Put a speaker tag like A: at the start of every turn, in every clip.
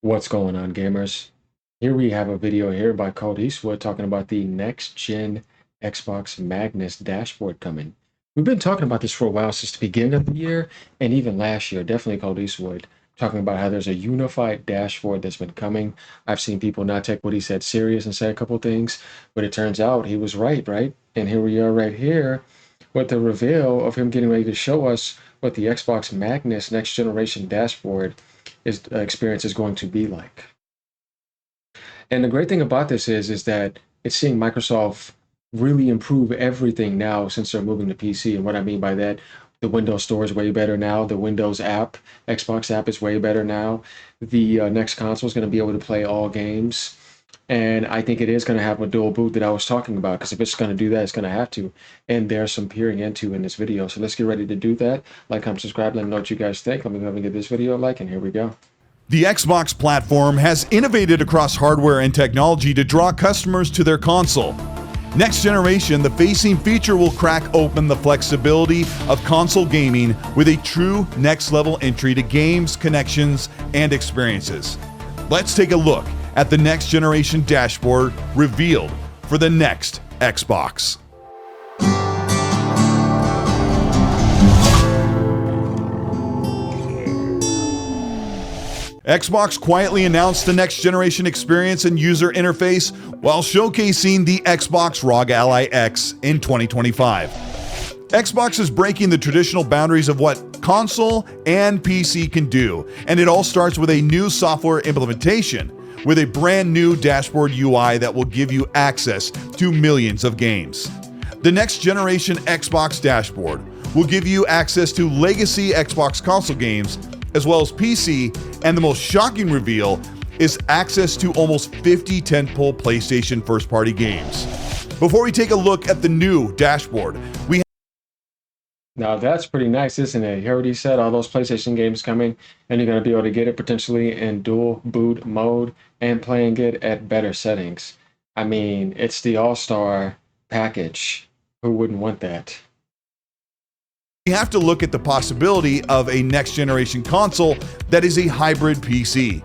A: What's going on, gamers? Here we have a video here by Cold Eastwood talking about the next gen Xbox Magnus dashboard coming. We've been talking about this for a while since the beginning of the year and even last year. Definitely Cold Eastwood talking about how there's a unified dashboard that's been coming. I've seen people not take what he said serious and say a couple things, but it turns out he was right? And here we are right here with the reveal of him getting ready to show us what the Xbox Magnus next generation dashboard experience is going to be like. And the great thing about this is that it's seeing Microsoft really improve everything now since they're moving to PC. And what I mean by that, the Windows Store is way better now. The Windows app, Xbox app is way better now. The next console is going to be able to play all games. And I think it is going to have a dual boot that I was talking about, because if it's going to do that, it's going to have to. And there's some peering into in this video. So let's get ready to do that. Like, comment, subscribe, let me know what you guys think. Let me go ahead and give this video a like, and here we go.
B: The Xbox platform has innovated across hardware and technology to draw customers to their console. Next generation, the facing feature will crack open the flexibility of console gaming with a true next-level entry to games, connections, and experiences. Let's take a look at the next generation dashboard revealed for the next Xbox. Xbox quietly announced the next generation experience and user interface while showcasing the Xbox ROG Ally X in 2025. Xbox is breaking the traditional boundaries of what console and PC can do, and it all starts with a new software implementation with a brand new dashboard UI that will give you access to millions of games. The next generation Xbox dashboard will give you access to legacy Xbox console games as well as PC, and the most shocking reveal is access to almost 50 tentpole PlayStation first-party games. Before we take a look at the new dashboard,
A: Now that's pretty nice, isn't it? He already said all those PlayStation games coming, and you're going to be able to get it potentially in dual boot mode and playing it at better settings. I mean, it's the all-star package. Who wouldn't want that?
B: we have to look at the possibility of a next-generation console that is a hybrid PC.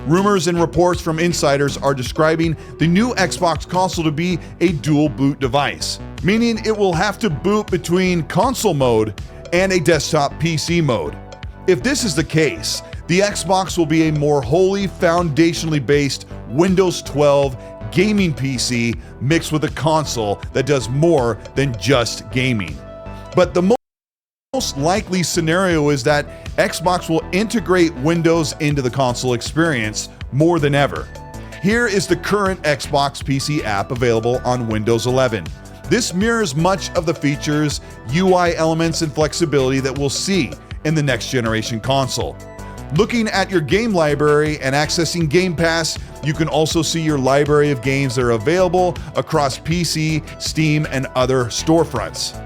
B: Rumors and reports from insiders are describing the new Xbox console to be a dual boot device, meaning it will have to boot between console mode and a desktop PC mode. If this is the case, the Xbox will be a more wholly foundationally based Windows 12 gaming PC mixed with a console that does more than just gaming. But the most likely scenario is that Xbox will integrate Windows into the console experience more than ever. Here is the current Xbox PC app available on Windows 11. This mirrors much of the features, UI elements, and flexibility that we'll see in the next generation console. Looking at your game library and accessing Game Pass, you can also see your library of games that are available across PC, Steam, and other storefronts.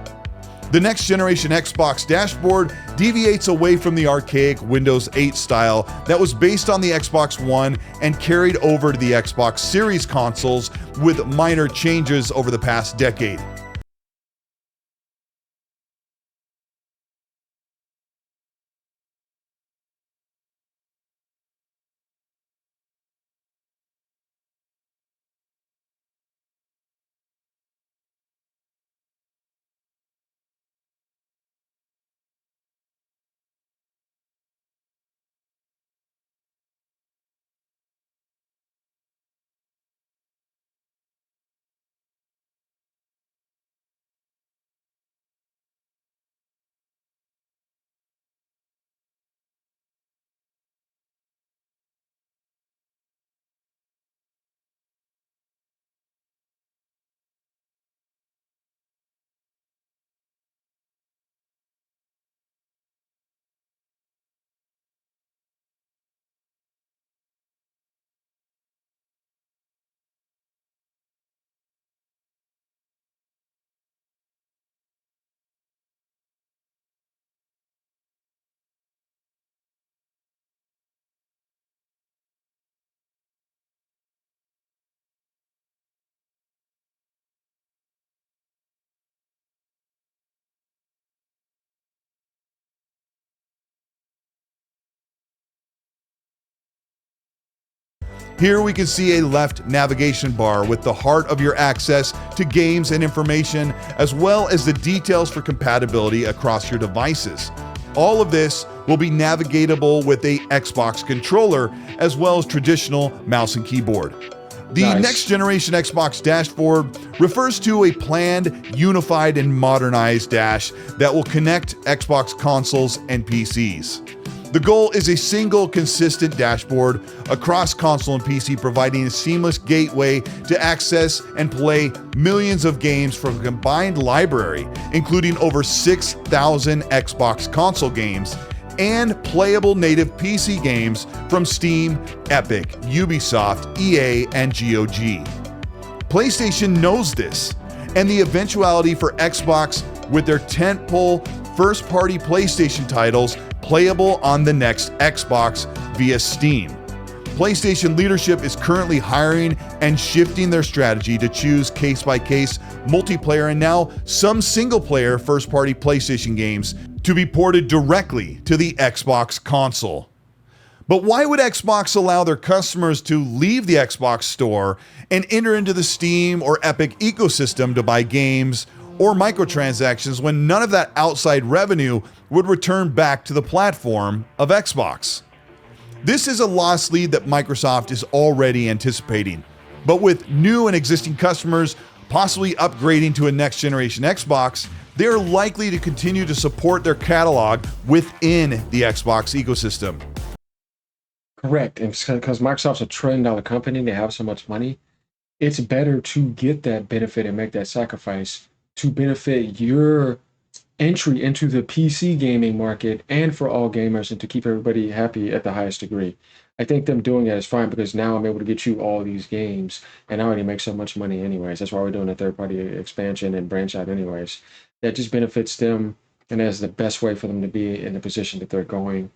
B: The next generation Xbox dashboard deviates away from the archaic Windows 8 style that was based on the Xbox One and carried over to the Xbox Series consoles with minor changes over the past decade. Here we can see a left navigation bar with the heart of your access to games and information, as well as the details for compatibility across your devices. All of this will be navigatable with a Xbox controller, as well as traditional mouse and keyboard. The next generation Xbox dashboard refers to a planned, unified, and modernized dash that will connect Xbox consoles and PCs. The goal is a single, consistent dashboard across console and PC, providing a seamless gateway to access and play millions of games from a combined library, including over 6,000 Xbox console games and playable native PC games from Steam, Epic, Ubisoft, EA, and GOG. PlayStation knows this, and the eventuality for Xbox with their tentpole first-party PlayStation titles playable on the next Xbox via Steam. PlayStation leadership is currently hiring and shifting their strategy to choose case-by-case multiplayer and now some single-player first-party PlayStation games to be ported directly to the Xbox console. But why would Xbox allow their customers to leave the Xbox store and enter into the Steam or Epic ecosystem to buy games or microtransactions when none of that outside revenue would return back to the platform of Xbox? This is a lost lead that Microsoft is already anticipating. But with new and existing customers possibly upgrading to a next generation Xbox, they are likely to continue to support their catalog within the Xbox ecosystem.
A: Correct. And because Microsoft's a trillion-dollar company, they have so much money, it's better to get that benefit and make that sacrifice to benefit your entry into the PC gaming market and for all gamers and to keep everybody happy at the highest degree. I think them doing that is fine because now I'm able to get you all these games and I already make so much money anyways. That's why we're doing a third-party expansion and branch out anyways. That just benefits them, and that's the best way for them to be in the position that they're going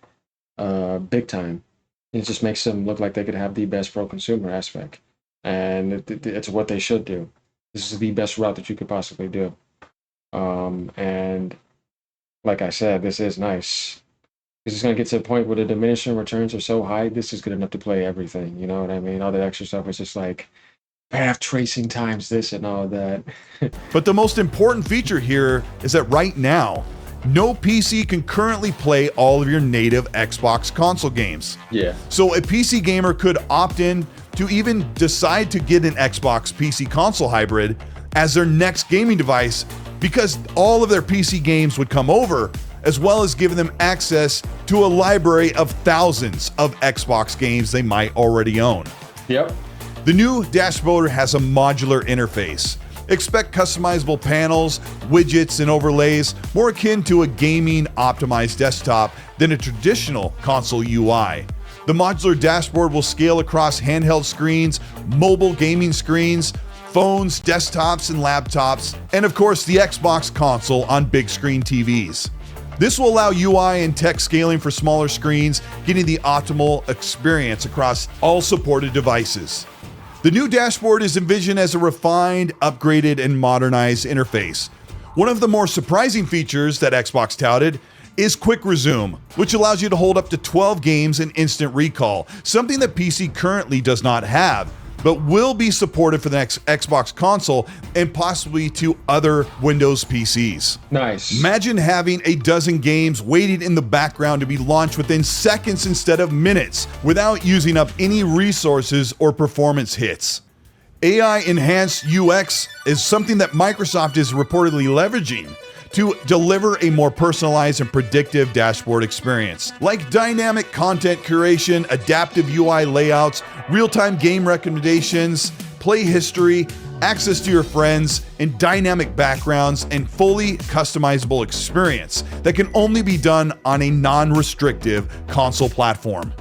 A: big time. It just makes them look like they could have the best pro-consumer aspect. And it's what they should do. This is the best route that you could possibly do. And like I said, this is nice. It's going to get to the point where the diminishing returns are so high, this is good enough to play everything. You know what I mean? All that extra stuff is just like path tracing times this and all that.
B: But the most important feature here is that right now, no PC can currently play all of your native Xbox console games.
A: Yeah.
B: So a PC gamer could opt in to even decide to get an Xbox PC console hybrid as their next gaming device because all of their PC games would come over, as well as giving them access to a library of thousands of Xbox games they might already own.
A: Yep.
B: The new dashboard has a modular interface. Expect customizable panels, widgets, and overlays more akin to a gaming optimized desktop than a traditional console UI. The modular dashboard will scale across handheld screens, mobile gaming screens, phones, desktops, and laptops, and of course the Xbox console on big screen TVs. This will allow UI and text scaling for smaller screens, getting the optimal experience across all supported devices. The new dashboard is envisioned as a refined, upgraded, and modernized interface. One of the more surprising features that Xbox touted is Quick Resume, which allows you to hold up to 12 games in instant recall, something that PC currently does not have, but will be supported for the next Xbox console and possibly to other Windows PCs.
A: Nice.
B: Imagine having a dozen games waiting in the background to be launched within seconds instead of minutes without using up any resources or performance hits. AI-enhanced UX is something that Microsoft is reportedly leveraging to deliver a more personalized and predictive dashboard experience. Like dynamic content curation, adaptive UI layouts, real-time game recommendations, play history, access to your friends, and dynamic backgrounds, and fully customizable experience that can only be done on a non-restrictive console platform.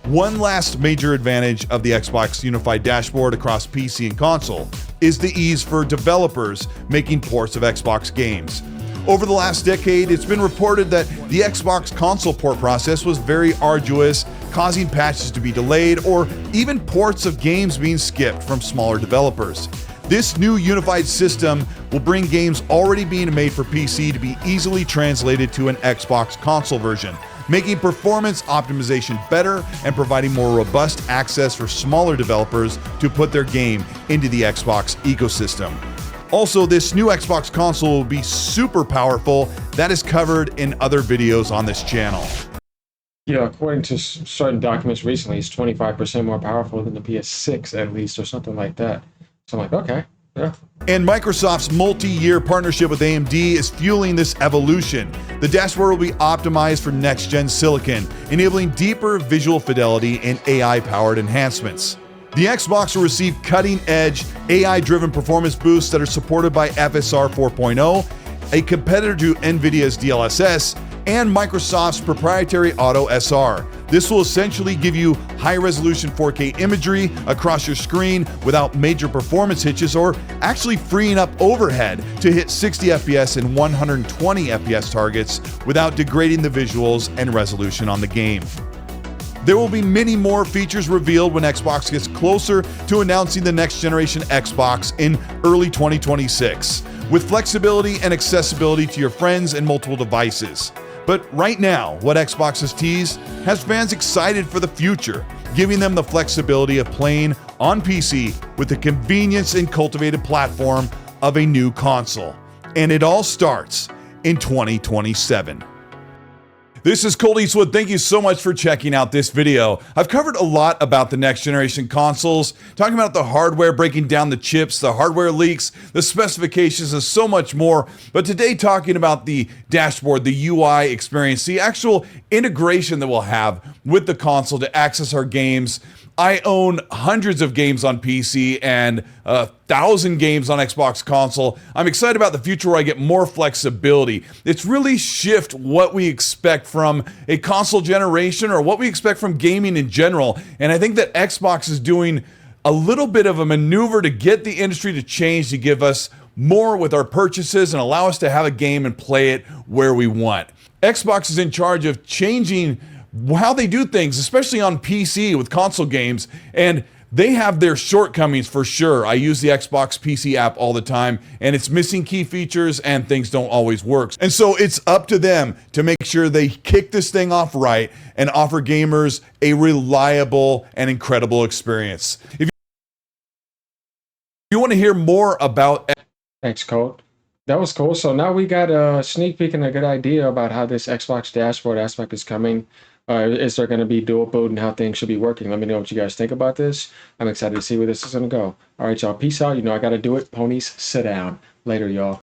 B: One last major advantage of the Xbox unified dashboard across PC and console is the ease for developers making ports of Xbox games. Over the last decade, it's been reported that the Xbox console port process was very arduous, causing patches to be delayed or even ports of games being skipped from smaller developers. This new unified system will bring games already being made for PC to be easily translated to an Xbox console version, making performance optimization better and providing more robust access for smaller developers to put their game into the Xbox ecosystem. Also, this new Xbox console will be super powerful. That is covered in other videos on this channel.
A: Yeah, according to certain documents recently, it's 25% more powerful than the PS6 at least, or something like that. So I'm like, okay, yeah.
B: And Microsoft's multi-year partnership with AMD is fueling this evolution. The dashboard will be optimized for next-gen silicon, enabling deeper visual fidelity and AI-powered enhancements. The Xbox will receive cutting-edge, AI-driven performance boosts that are supported by FSR 4.0, a competitor to NVIDIA's DLSS, and Microsoft's proprietary Auto SR. This will essentially give you high-resolution 4K imagery across your screen without major performance hitches, or actually freeing up overhead to hit 60 FPS and 120 FPS targets without degrading the visuals and resolution on the game. There will be many more features revealed when Xbox gets closer to announcing the next generation Xbox in early 2026, with flexibility and accessibility to your friends and multiple devices. But right now, what Xbox has teased has fans excited for the future, giving them the flexibility of playing on PC with the convenience and cultivated platform of a new console. And it all starts in 2027. This is Colt Eastwood. Thank you so much for checking out this video. I've covered a lot about the next generation consoles, talking about the hardware, breaking down the chips, the hardware leaks, the specifications, and so much more. But today, talking about the dashboard, the UI experience, the actual integration that we'll have with the console to access our games. I own hundreds of games on PC and 1,000 games on Xbox console. I'm excited about the future where I get more flexibility. It's really shift what we expect from a console generation or what we expect from gaming in general. And I think that Xbox is doing a little bit of a maneuver to get the industry to change, to give us more with our purchases and allow us to have a game and play it where we want. Xbox is in charge of changing how they do things, especially on PC with console games, and they have their shortcomings for sure. I use the Xbox PC app all the time, and it's missing key features and things don't always work. And so it's up to them to make sure they kick this thing off right and offer gamers a reliable and incredible experience. If you want to hear more about...
A: Thanks, Colt. That was cool. So now we got a sneak peek and a good idea about how this Xbox dashboard aspect is coming. Is there going to be dual boot and how things should be working? Let me know what you guys think about this. I'm excited to see where this is going to go. All right, y'all. Peace out. You know I got to do it. Ponies, sit down. Later, y'all.